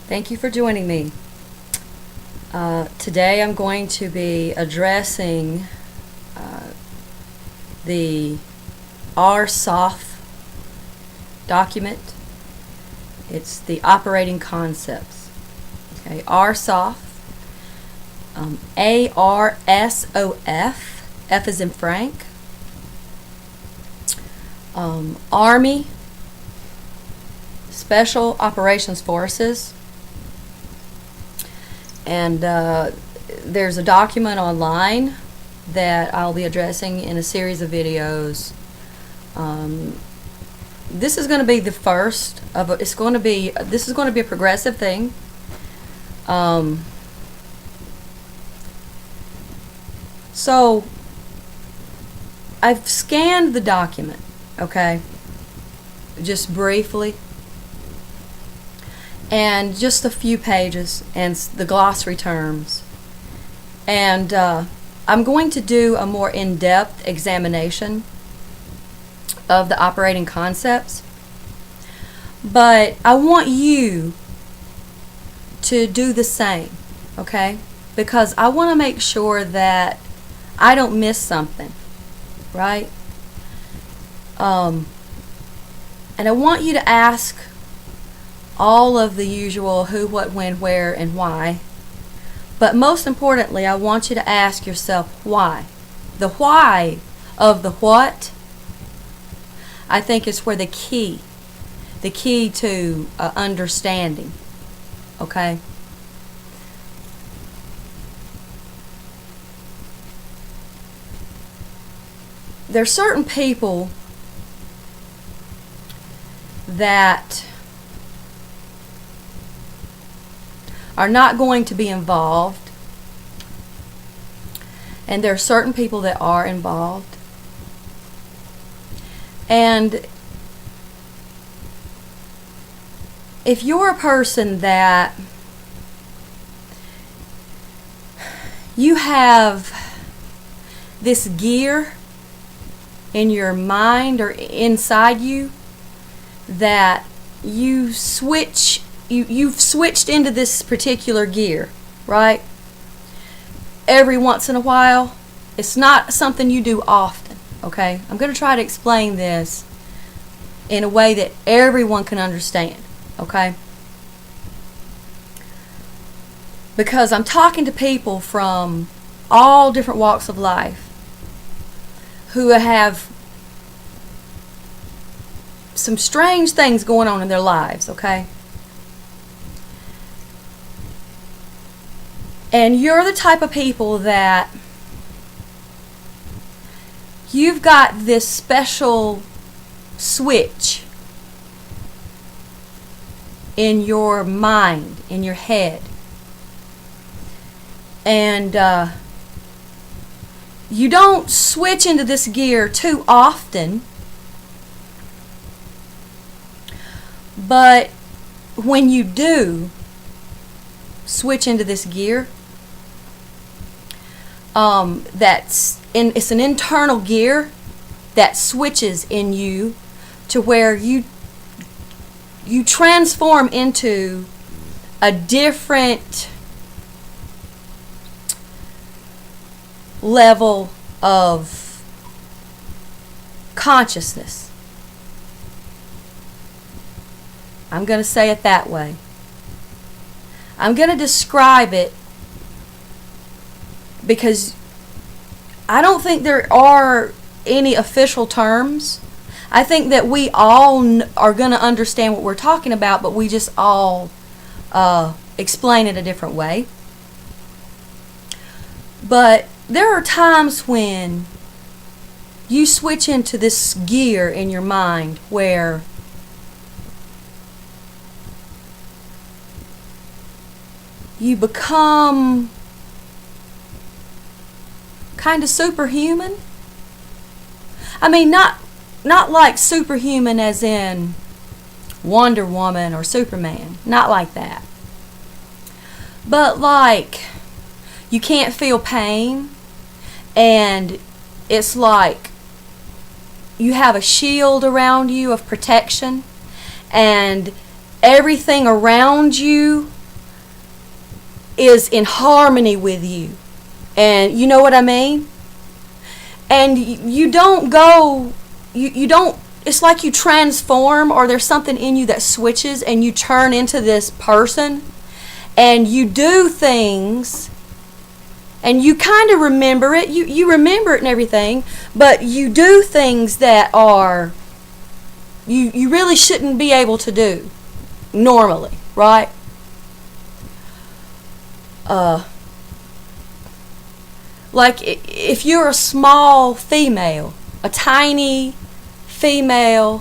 Thank you for joining me. Today I'm going to be addressing the ARSOF document. It's the operating concepts. Okay, ARSOF, ARSOF, F is in Frank, Army, Special Operations Forces, and there's a document online that I'll be addressing in a series of videos. This is going to be the first of this is going to be a progressive thing. So I've scanned the document, okay, just briefly, and just a few pages and the glossary terms, and I'm going to do a more in-depth examination of the operating concepts, but I want you to do the same, okay, because I want to make sure that I don't miss something, right? And I want you to ask all of the usual who, what, when, where, and why. But most importantly, I want you to ask yourself why. The why of the what, I think, is where the key to understanding, okay? There are certain people that are not going to be involved, and there are certain people that are involved. And if you're a person that you have this gear in your mind or inside you that you've switched into this particular gear, right? Every once in a while. It's not something you do often, okay? I'm going to try to explain this in a way that everyone can understand, okay? Because I'm talking to people from all different walks of life who have some strange things going on in their lives, okay? And you're the type of people that you've got this special switch in your mind, in your head. And you don't switch into this gear too often, but when you do switch into this gear, it's an internal gear that switches in you to where you transform into a different level of consciousness. I'm going to say it that way. I'm going to describe it because I don't think there are any official terms. I think that we all are going to understand what we're talking about, but we just all explain it a different way. But there are times when you switch into this gear in your mind where you become kind of superhuman. I mean, not like superhuman as in Wonder Woman or Superman, not like that. But like you can't feel pain, and it's like you have a shield around you of protection, and everything around you is in harmony with you. And you know what I mean? And you don't go, you don't, it's like you transform, or there's something in you that switches and you turn into this person, and you do things and you kind of remember it. You remember it and everything, but you do things that are, you really shouldn't be able to do normally, right? Like if you're a small female, a tiny female,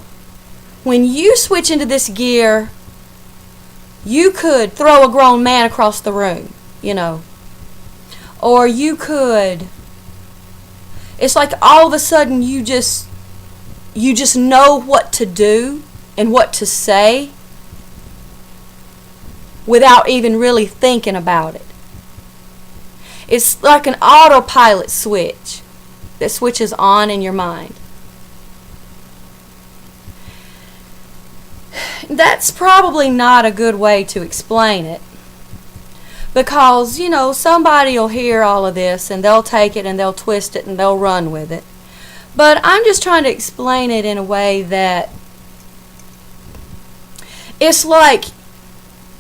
when you switch into this gear, you could throw a grown man across the room, you know. Or you could, it's like all of a sudden you just know what to do and what to say without even really thinking about it. It's like an autopilot switch that switches on in your mind. That's probably not a good way to explain it, because, you know, somebody will hear all of this and they'll take it and they'll twist it and they'll run with it. But I'm just trying to explain it in a way that it's like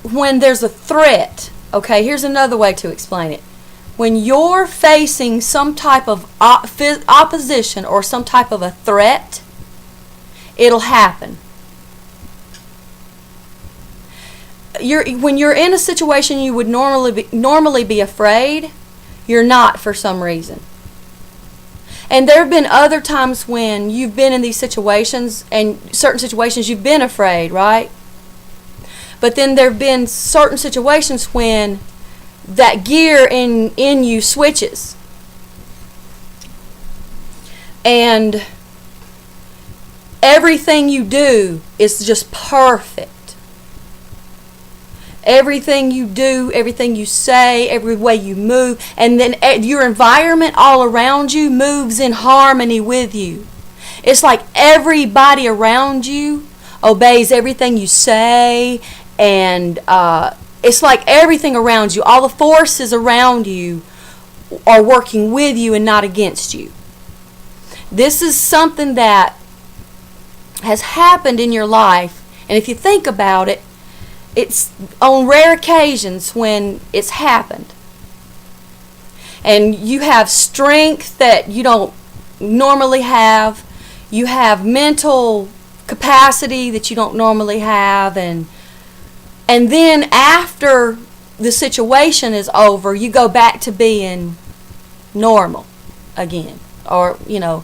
when there's a threat. Okay, here's another way to explain it. When you're facing some type of opposition or some type of a threat, it'll happen. When you're in a situation you would normally be afraid, you're not for some reason. And there have been other times when you've been in these situations, and certain situations you've been afraid, right? But then there have been certain situations when that gear in you switches. And everything you do is just perfect. Everything you do, everything you say, every way you move, and then your environment all around you moves in harmony with you. It's like everybody around you obeys everything you say, and it's like everything around you, all the forces around you are working with you and not against you. This is something that has happened in your life, and if you think about it, it's on rare occasions when it's happened. And you have strength that you don't normally have. You have mental capacity that you don't normally have. And then after the situation is over, you go back to being normal again. Or, you know,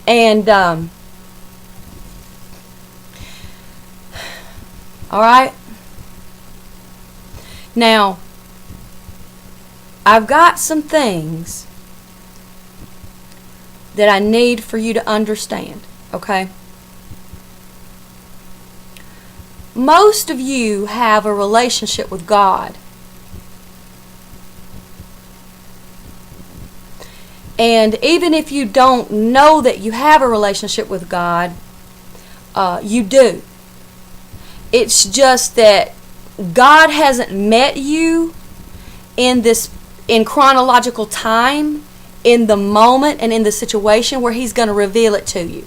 and all right. Now, I've got some things that I need for you to understand, okay? Most of you have a relationship with God. And even if you don't know that you have a relationship with God, you do. It's just that God hasn't met you in chronological time, in the moment and in the situation where He's going to reveal it to you.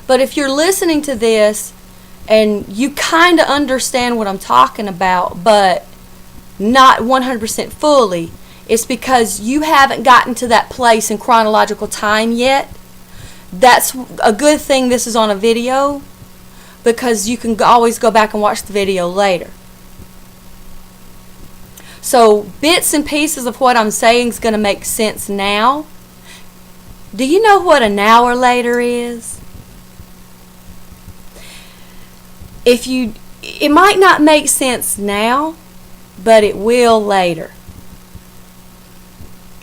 But if you're listening to this and you kind of understand what I'm talking about, but not 100% fully, it's because you haven't gotten to that place in chronological time yet. That's a good thing this is on a video, because you can always go back and watch the video later. So bits and pieces of what I'm saying is going to make sense now. Do you know what an hour later is? It might not make sense now, but it will later.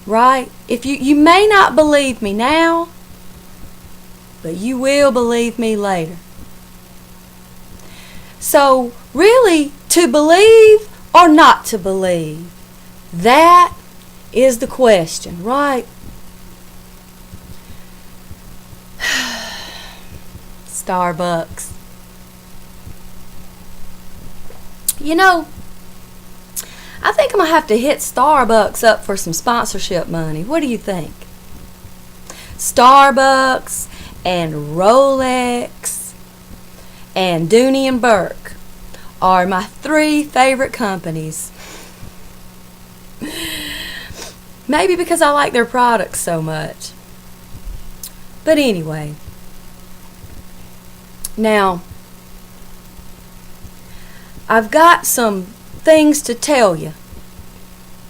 Right? You may not believe me now, but you will believe me later. So, really, to believe or not to believe, that is the question, right? Starbucks. You know, I think I'm going to have to hit Starbucks up for some sponsorship money. What do you think? Starbucks and Rolex and Dooney and Burke are my 3 favorite companies. Maybe because I like their products so much. But anyway. Now, I've got some things to tell you.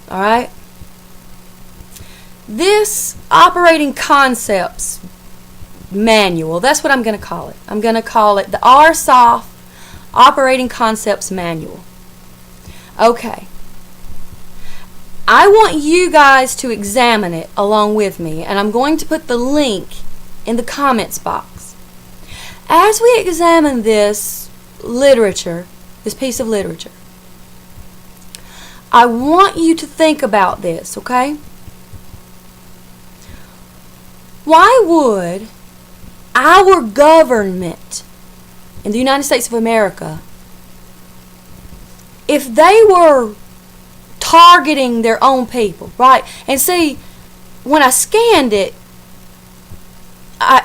Alright? This operating concepts manual, that's what I'm going to call it. I'm going to call it the ARSOF operating concepts manual. Okay. I want you guys to examine it along with me, and I'm going to put the link in the comments box. As we examine this literature, this piece of literature, I want you to think about this, okay? Why would our government in the United States of America, if they were targeting their own people, right? And see, when I scanned it,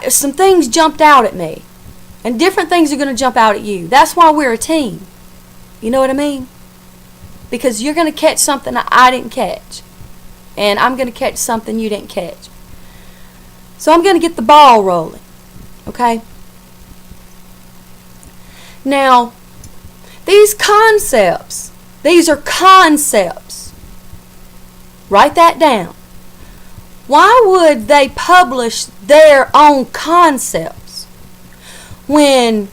some things jumped out at me. And different things are going to jump out at you. That's why we're a team. You know what I mean? Because you're going to catch something I didn't catch. And I'm going to catch something you didn't catch. So I'm going to get the ball rolling. Okay? Now, these concepts, these are concepts. Write that down. Why would they publish their own concepts when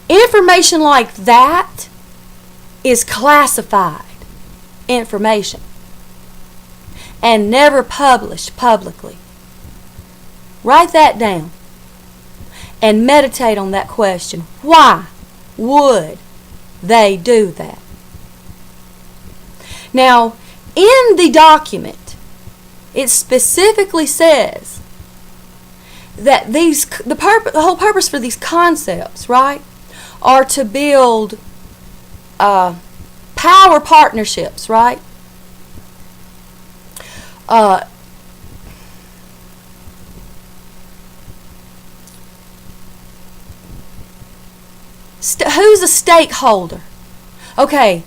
information like that is classified information and never published publicly? Write that down and meditate on that question. Why would they do that? Now, in the document, it specifically says that the whole purpose for these concepts, right, are to build power partnerships, right? Who's a stakeholder? Okay,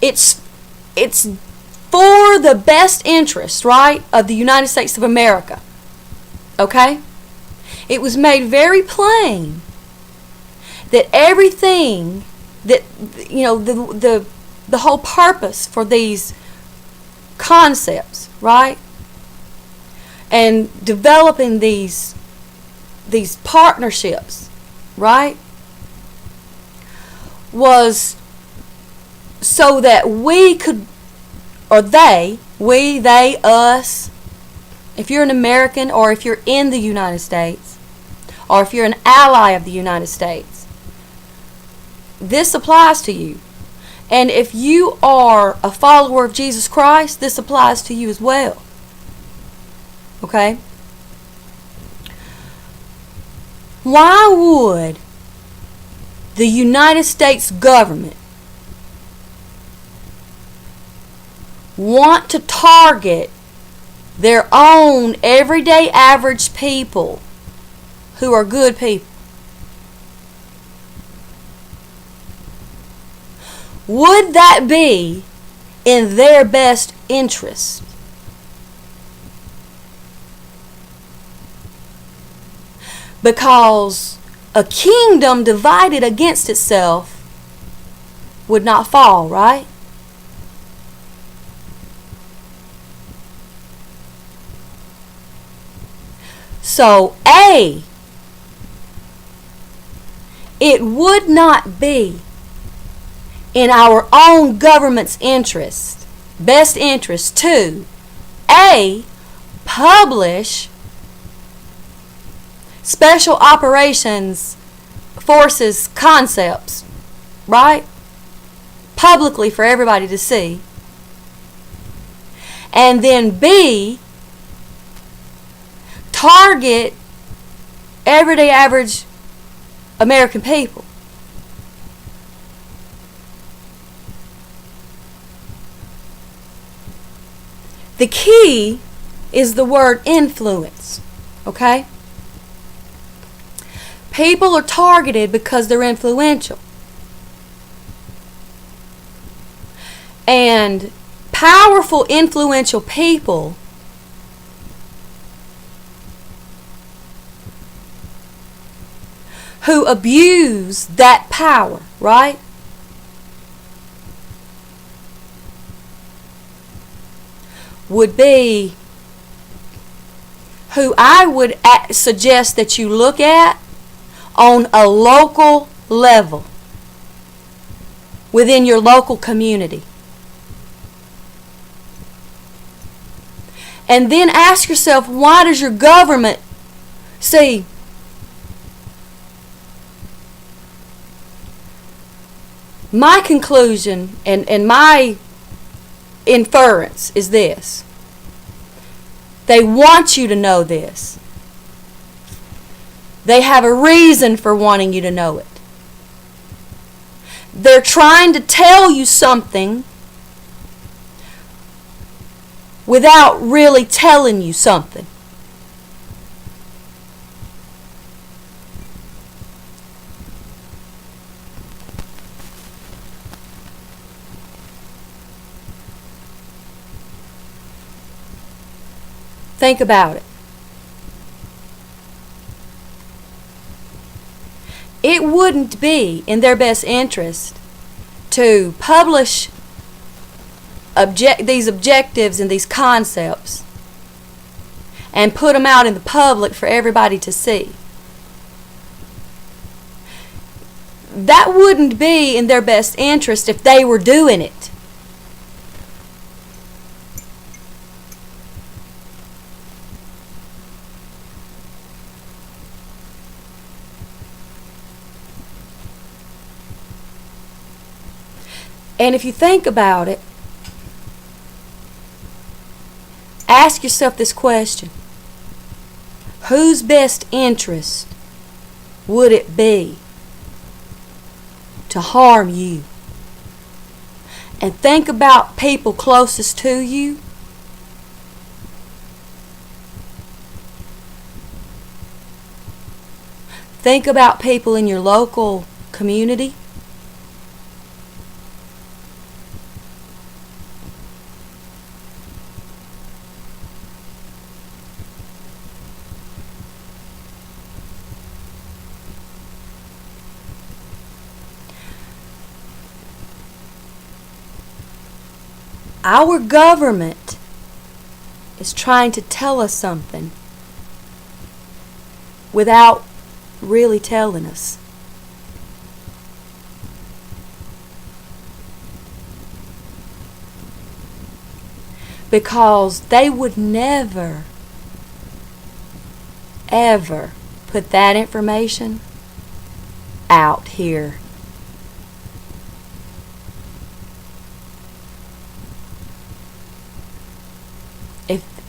it's for the best interest, right, of the United States of America. Okay? It was made very plain that everything that, you know, the whole purpose for these concepts, right, and developing these partnerships, right, was so that we could, or they, us, if you're an American or if you're in the United States or if you're an ally of the United States, this applies to you. And if you are a follower of Jesus Christ, this applies to you as well. Okay? Why would the United States government want to target their own everyday average people who are good people? Would that be in their best interest? Because a kingdom divided against itself would not fall, right? So, A, it would not be in our own government's interest, best interest, to A, publish special operations forces concepts, right, publicly for everybody to see, and then B, target everyday average American people. The key is the word influence, okay? People are targeted because they're influential. And powerful, influential people who abuse that power, right? Would be who I would suggest that you look at on a local level within your local community. And then ask yourself, why does your government see? My conclusion and my inference is this. They want you to know this. They have a reason for wanting you to know it. They're trying to tell you something without really telling you something. Think about it. It wouldn't be in their best interest to publish these objectives and these concepts and put them out in the public for everybody to see. That wouldn't be in their best interest if they were doing it. And if you think about it, ask yourself this question. Whose best interest would it be to harm you? And think about people closest to you. Think about people in your local community. Our government is trying to tell us something without really telling us. Because they would never, ever put that information out here.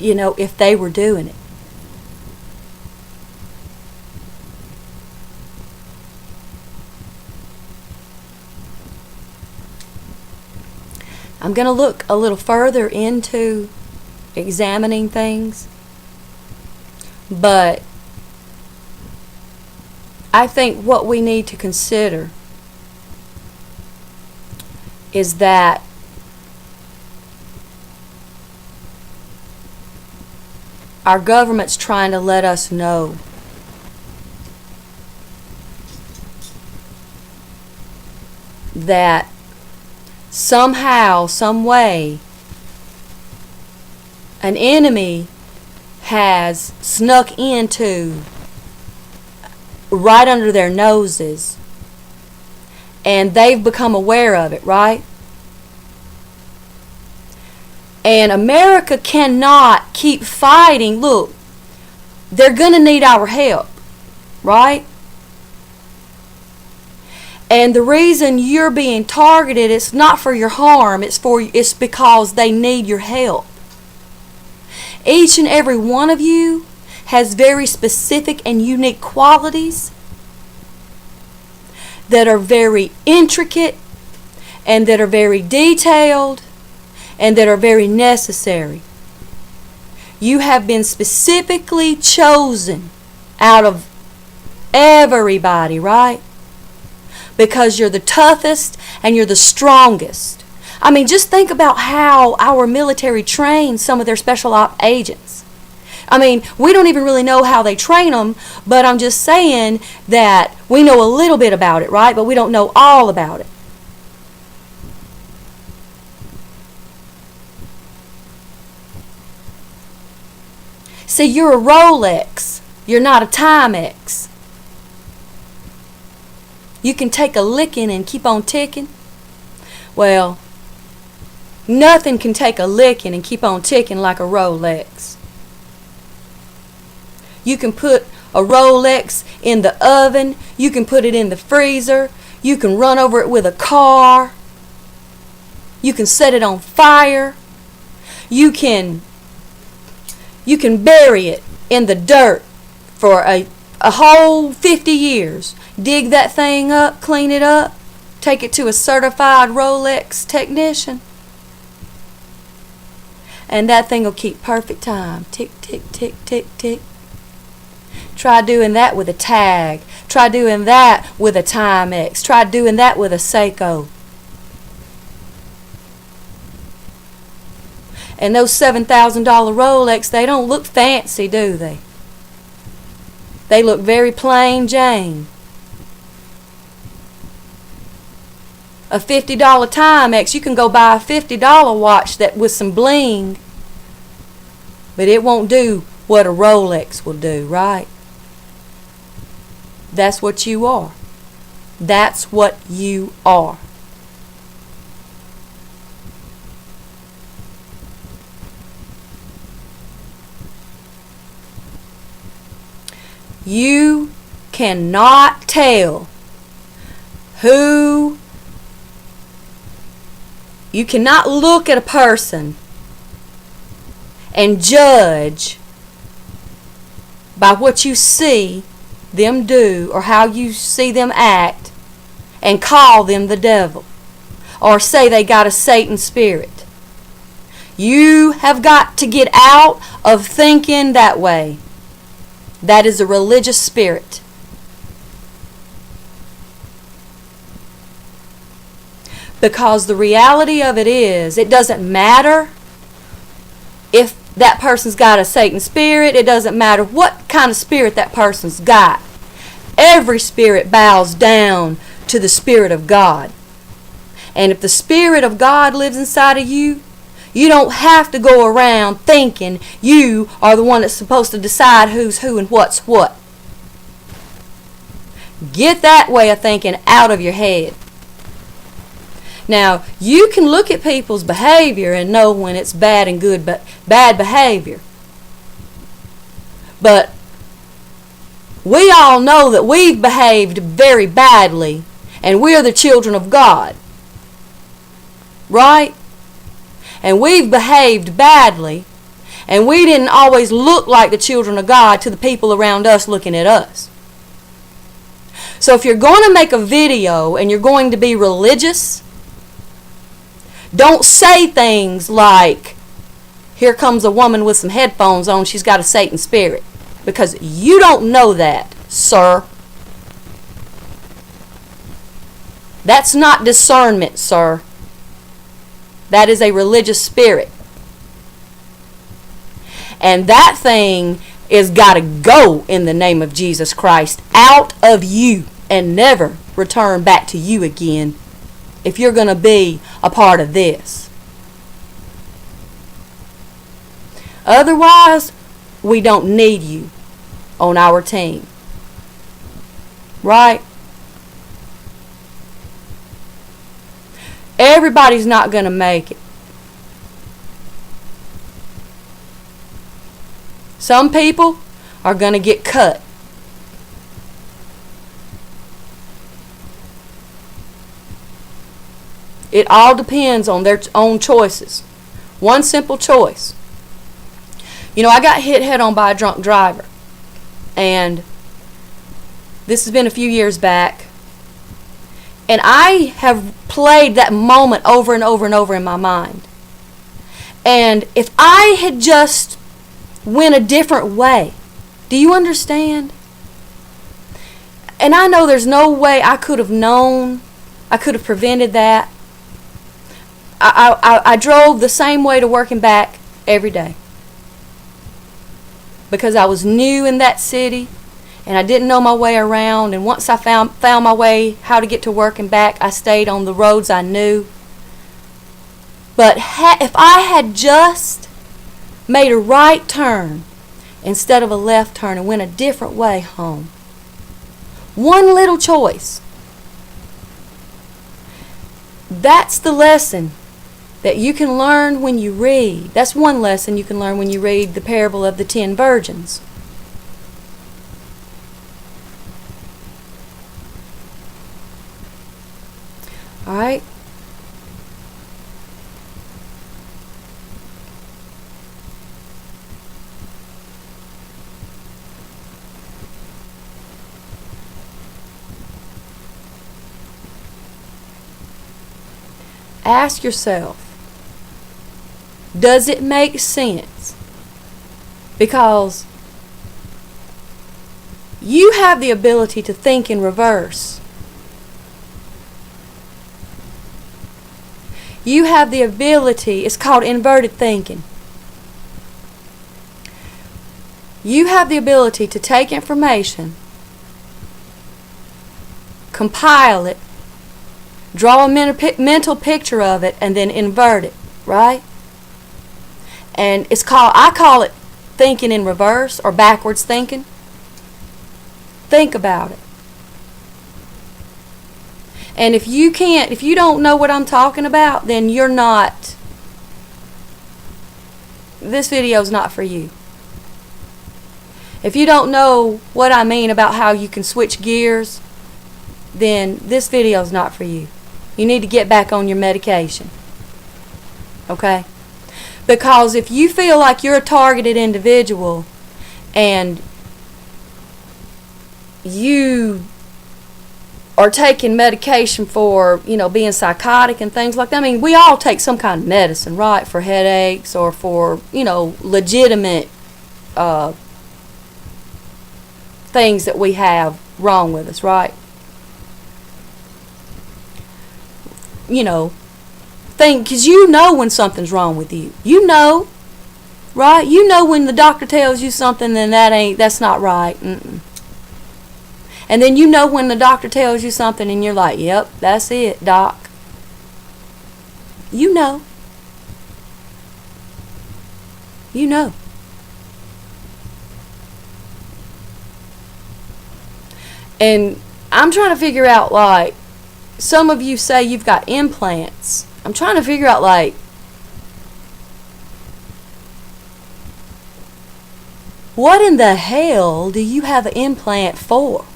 If they were doing it. I'm going to look a little further into examining things, but I think what we need to consider is that our government's trying to let us know that somehow, some way, an enemy has snuck into right under their noses and they've become aware of it, right? And America cannot keep fighting. Look, they're going to need our help, right? And the reason you're being targeted is not for your harm, it's because they need your help. Each and every one of you has very specific and unique qualities that are very intricate and that are very detailed and that are very necessary You have been specifically chosen out of everybody, right? Because you're the toughest and you're the strongest. I mean, just think about how our military trains some of their special op agents. I mean, we don't even really know how they train them, but I'm just saying that we know a little bit about it, right? But we don't know all about it. See, you're a Rolex. You're not a Timex. You can take a licking and keep on ticking. Well, nothing can take a licking and keep on ticking like a Rolex. You can put a Rolex in the oven. You can put it in the freezer. You can run over it with a car. You can set it on fire. You can bury it in the dirt for a whole 50 years. Dig that thing up, clean it up, take it to a certified Rolex technician, and that thing will keep perfect time. Tick, tick, tick, tick, tick. Try doing that with a Tag. Try doing that with a Timex. Try doing that with a Seiko. And those $7,000 Rolex, they don't look fancy, do they? They look very plain Jane. A $50 Timex, you can go buy a $50 watch that with some bling, but it won't do what a Rolex will do, right? That's what you are. That's what you are. You cannot tell who. You cannot look at a person and judge by what you see them do or how you see them act and call them the devil or say they got a Satan spirit. You have got to get out of thinking that way. That is a religious spirit. Because the reality of it is, it doesn't matter if that person's got a Satan spirit. It doesn't matter what kind of spirit that person's got. Every spirit bows down to the Spirit of God. And if the Spirit of God lives inside of you, you don't have to go around thinking you are the one that's supposed to decide who's who and what's what. Get that way of thinking out of your head. Now, you can look at people's behavior and know when it's bad and good, but bad behavior. But we all know that we've behaved very badly, and we're the children of God. Right? And we've behaved badly, and we didn't always look like the children of God to the people around us looking at us. So if you're going to make a video and you're going to be religious, don't say things like, here comes a woman with some headphones on, she's got a Satan spirit. Because you don't know that, sir. That's not discernment, sir. That is a religious spirit. And that thing is got to go in the name of Jesus Christ out of you and never return back to you again if you're going to be a part of this. Otherwise, we don't need you on our team. Right? Everybody's not going to make it. Some people are going to get cut. It all depends on their own choices. One simple choice. You know, I got hit head on by a drunk driver. And this has been a few years back. And I have played that moment over and over and over in my mind. And if I had just went a different way. Do you understand? And I know there's no way I could have known, I could have prevented that. I drove the same way to work and back every day because I was new in that city and I didn't know my way around. And once I found my way how to get to work and back, I stayed on the roads I knew. But if I had just made a right turn instead of a left turn and went a different way home, one little choice, that's the lesson that you can learn when you read. That's one lesson you can learn when you read the parable of the 10 virgins. All right? Ask yourself, does it make sense? Because you have the ability to think in reverse. You have the ability, it's called inverted thinking. You have the ability to take information, compile it, draw a mental picture of it, and then invert it, right? And I call it thinking in reverse or backwards thinking. Think about it. And if you don't know what I'm talking about, then this video is not for you. If you don't know what I mean about how you can switch gears, then this video is not for you. You need to get back on your medication. Okay? Because if you feel like you're a targeted individual and you are taking medication for, being psychotic and things like that. I mean, we all take some kind of medicine, right? For headaches or for, legitimate things that we have wrong with us, right? Because you know when something's wrong with you. You know, right? You know when the doctor tells you something, then that's not right. Mm-mm. And then you know when the doctor tells you something and you're like, yep, that's it, doc. You know. You know. And I'm trying to figure out, like, some of you say you've got implants. I'm trying to figure out, like, what in the hell do you have an implant for?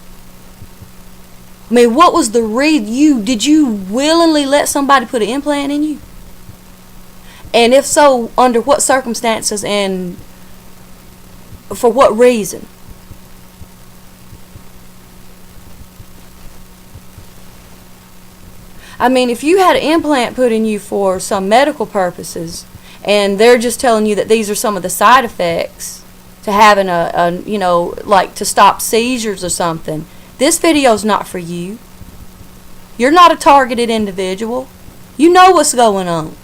I mean, what was the reason? Did you willingly let somebody put an implant in you? And if so, under what circumstances and for what reason? I mean, if you had an implant put in you for some medical purposes and they're just telling you that these are some of the side effects to having like to stop seizures or something, this video's not for you. You're not a targeted individual. You know what's going on.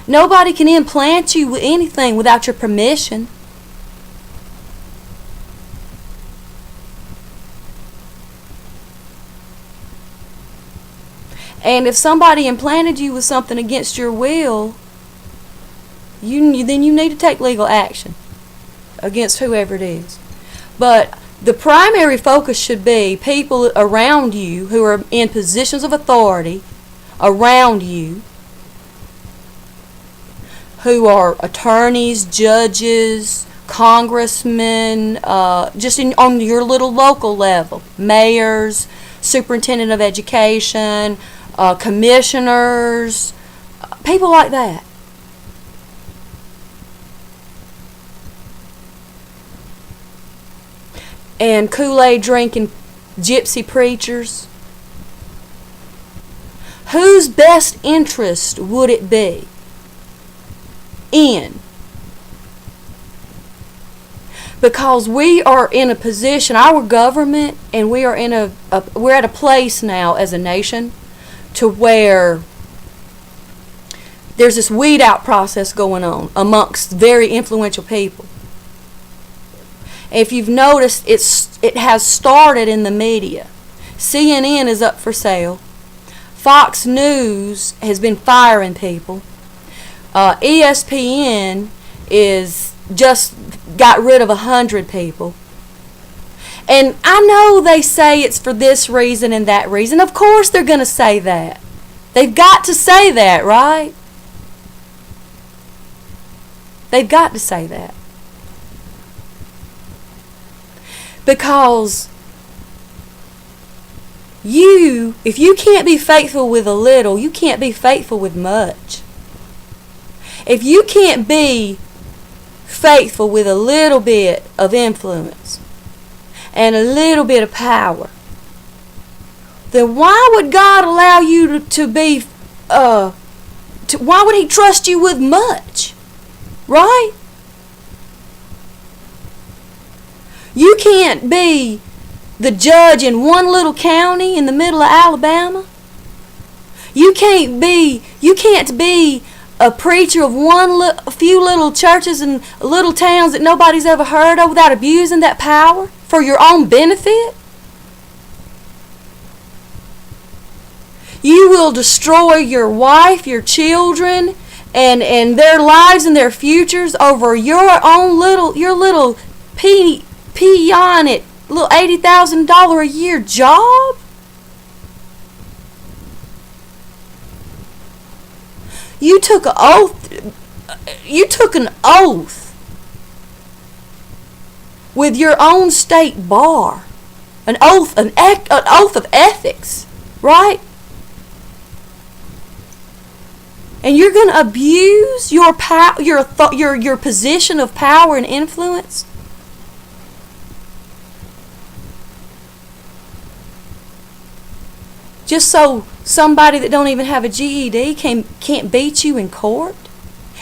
Nobody can implant you with anything without your permission. And if somebody implanted you with something against your will, then you need to take legal action against whoever it is. But the primary focus should be people around you who are in positions of authority around you, who are attorneys, judges, congressmen, just on your little local level, mayors, superintendent of education, commissioners, people like that. And Kool-Aid drinking gypsy preachers. Whose best interest would it be in because we are in a position, our government, and we are we're at a place now as a nation to where there's this weed out process going on amongst very influential people. If you've noticed, it has started in the media. CNN is up for sale. Fox News has been firing people. ESPN is just got rid of 100 people. And I know they say it's for this reason and that reason. Of course they're going to say that. They've got to say that, right? They've got to say that. Because if you can't be faithful with a little, you can't be faithful with much. If you can't be faithful with a little bit of influence and a little bit of power, then why would God allow you to be, why would He trust you with much? Right? You can't be the judge in one little county in the middle of Alabama. You can't be a preacher of a few little churches and little towns that nobody's ever heard of without abusing that power for your own benefit. You will destroy your wife, your children, and their lives and their futures over your little peon at little $80,000 a year job. You took an oath with your own state bar, an oath of ethics, right? And you're going to abuse your position of power and influence? Just so somebody that don't even have a GED can't beat you in court?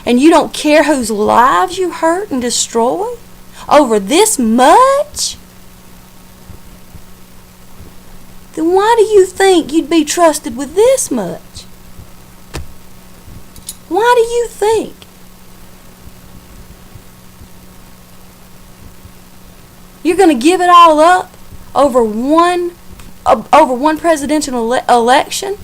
And you don't care whose lives you hurt and destroy over this much? Then why do you think you'd be trusted with this much? Why do you think? You're going to give it all up over one presidential election?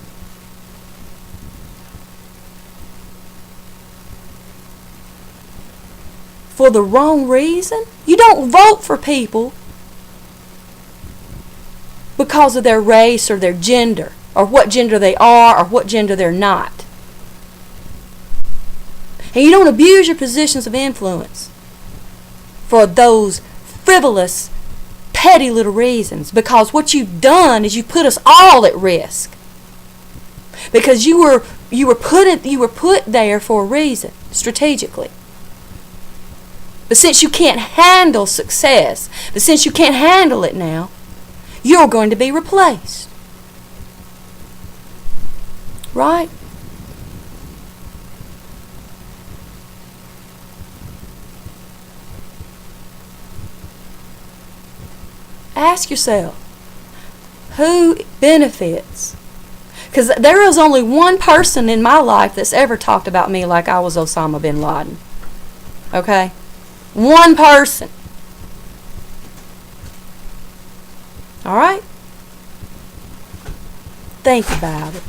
For the wrong reason? You don't vote for people because of their race or their gender, or what gender they are or what gender they're not. And you don't abuse your positions of influence for those frivolous, petty little reasons, because what you've done is you put us all at risk. Because you were put there for a reason, strategically. But since you can't handle success, but since you can't handle it now, you're going to be replaced. Right? Ask yourself, who benefits? Because there is only one person in my life that's ever talked about me like I was Osama bin Laden. Okay? One person. All right? Think about it.